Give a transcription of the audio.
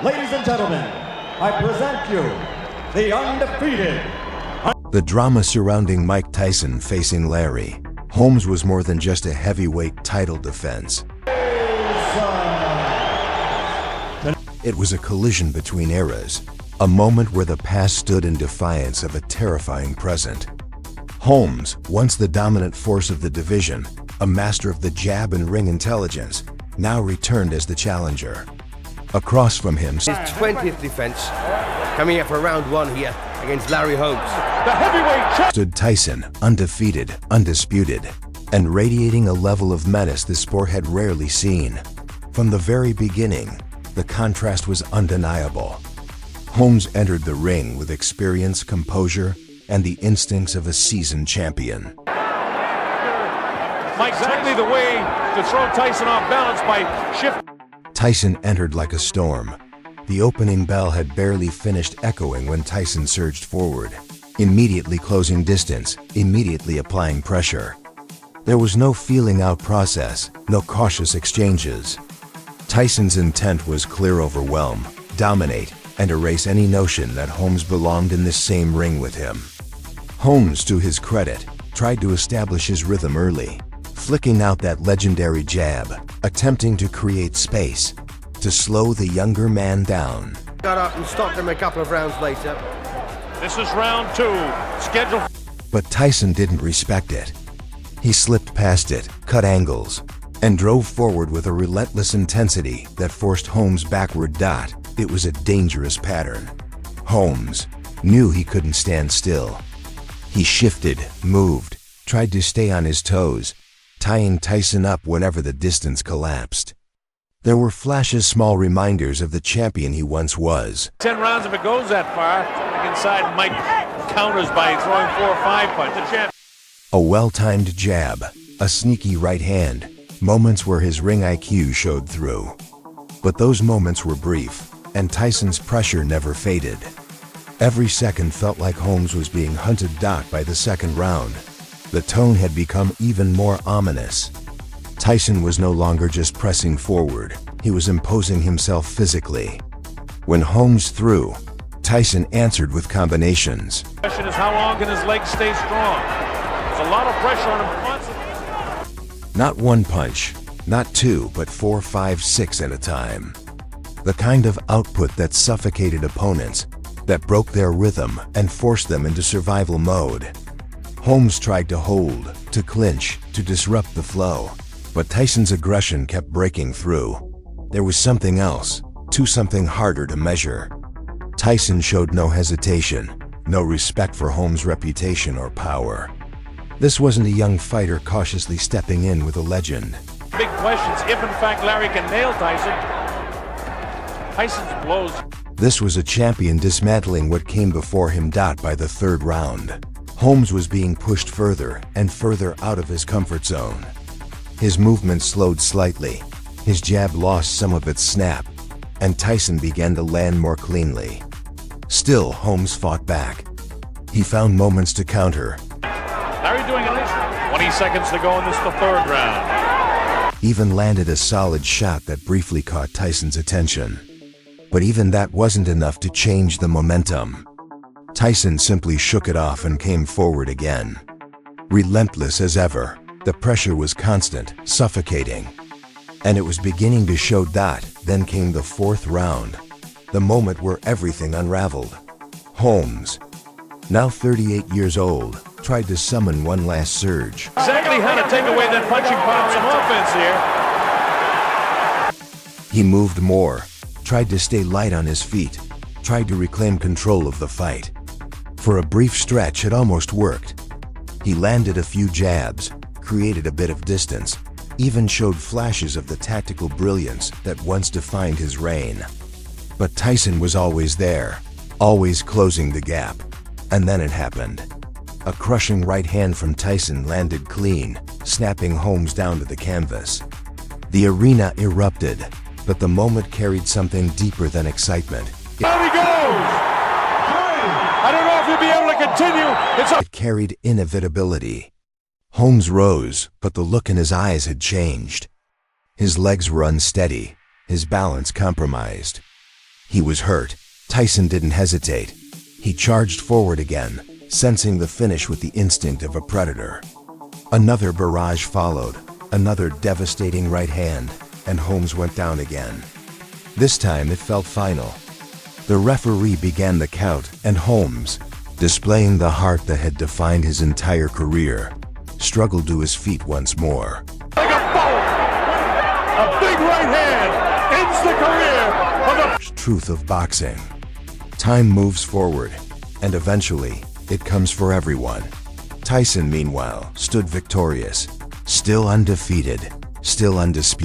Ladies and gentlemen, I present you the undefeated. The drama surrounding Mike Tyson facing Larry Holmes was more than just a heavyweight title defense. It was a collision between eras, a moment where the past stood in defiance of a terrifying present. Holmes, once the dominant force of the division, a master of the jab and ring intelligence, now returned as the challenger. Across from him, his 20th defense, coming up for round one here against Larry Holmes. The heavyweight champ stood Tyson, undefeated, undisputed, and radiating a level of menace the sport had rarely seen. From the very beginning, the contrast was undeniable. Holmes entered the ring with experience, composure, and the instincts of a seasoned champion. exactly the way to throw Tyson off balance by shifting. Tyson entered like a storm. The opening bell had barely finished echoing when Tyson surged forward, immediately closing distance, immediately applying pressure. There was no feeling out process, no cautious exchanges. Tyson's intent was clear: overwhelm, dominate, and erase any notion that Holmes belonged in the same ring with him. Holmes, to his credit, tried to establish his rhythm early, flicking out that legendary jab, attempting to create space, to slow the younger man down. Got up and stopped him a couple of rounds later. This is round two, scheduled. But Tyson didn't respect it. He slipped past it, cut angles, and drove forward with a relentless intensity that forced Holmes backward. It was a dangerous pattern. Holmes knew he couldn't stand still. He shifted, moved, tried to stay on his toes, tying Tyson up whenever the distance collapsed. There were flashes, small reminders of the champion he once was. 10 rounds if it goes that far. Inside, Mike counters by throwing 4 or 5 punches. The champ. A well-timed jab, a sneaky right hand, moments where his ring IQ showed through. But those moments were brief, and Tyson's pressure never faded. Every second felt like Holmes was being hunted. By the second round, the tone had become even more ominous. Tyson was no longer just pressing forward, he was imposing himself physically. When Holmes threw, Tyson answered with combinations. The question is, how long can his legs stay strong? There's a lot of pressure on him constantly. Not one punch, not two, but 4, 5, 6 at a time. The kind of output that suffocated opponents, that broke their rhythm and forced them into survival mode. Holmes tried to hold, to clinch, to disrupt the flow. But Tyson's aggression kept breaking through. There was something else, something harder to measure. Tyson showed no hesitation, no respect for Holmes' reputation or power. This wasn't a young fighter cautiously stepping in with a legend. Big questions, if in fact Larry can nail Tyson. Tyson's blows. This was a champion dismantling what came before him. By the third round, Holmes was being pushed further and further out of his comfort zone. His movement slowed slightly, his jab lost some of its snap, and Tyson began to land more cleanly. Still, Holmes fought back. He found moments to counter. Larry doing at least 20 seconds to go in the third round. Even landed a solid shot that briefly caught Tyson's attention. But even that wasn't enough to change the momentum. Tyson simply shook it off and came forward again. Relentless as ever. The pressure was constant, suffocating. And it was beginning to show. Then came the fourth round, the moment where everything unraveled. Holmes, now 38 years old, tried to summon one last surge. Exactly how to take away that punching power of offense here. He moved more, tried to stay light on his feet, tried to reclaim control of the fight. For a brief stretch, it almost worked. He landed a few jabs, created a bit of distance, even showed flashes of the tactical brilliance that once defined his reign. But Tyson was always there, always closing the gap. And then it happened. A crushing right hand from Tyson landed clean, snapping Holmes down to the canvas. The arena erupted, but the moment carried something deeper than excitement. Out he goes! I don't know if he'll be able to continue. It carried inevitability. Holmes rose, but the look in his eyes had changed. His legs were unsteady, his balance compromised. He was hurt. Tyson didn't hesitate. He charged forward again, sensing the finish with the instinct of a predator. Another barrage followed, another devastating right hand, and Holmes went down again. This time it felt final. The referee began the count, and Holmes, displaying the heart that had defined his entire career, struggled to his feet once more. Like a bolt! A big right hand ends the career of the Truth of boxing. Time moves forward, and eventually, it comes for everyone. Tyson, meanwhile, stood victorious, still undefeated, still undisputed.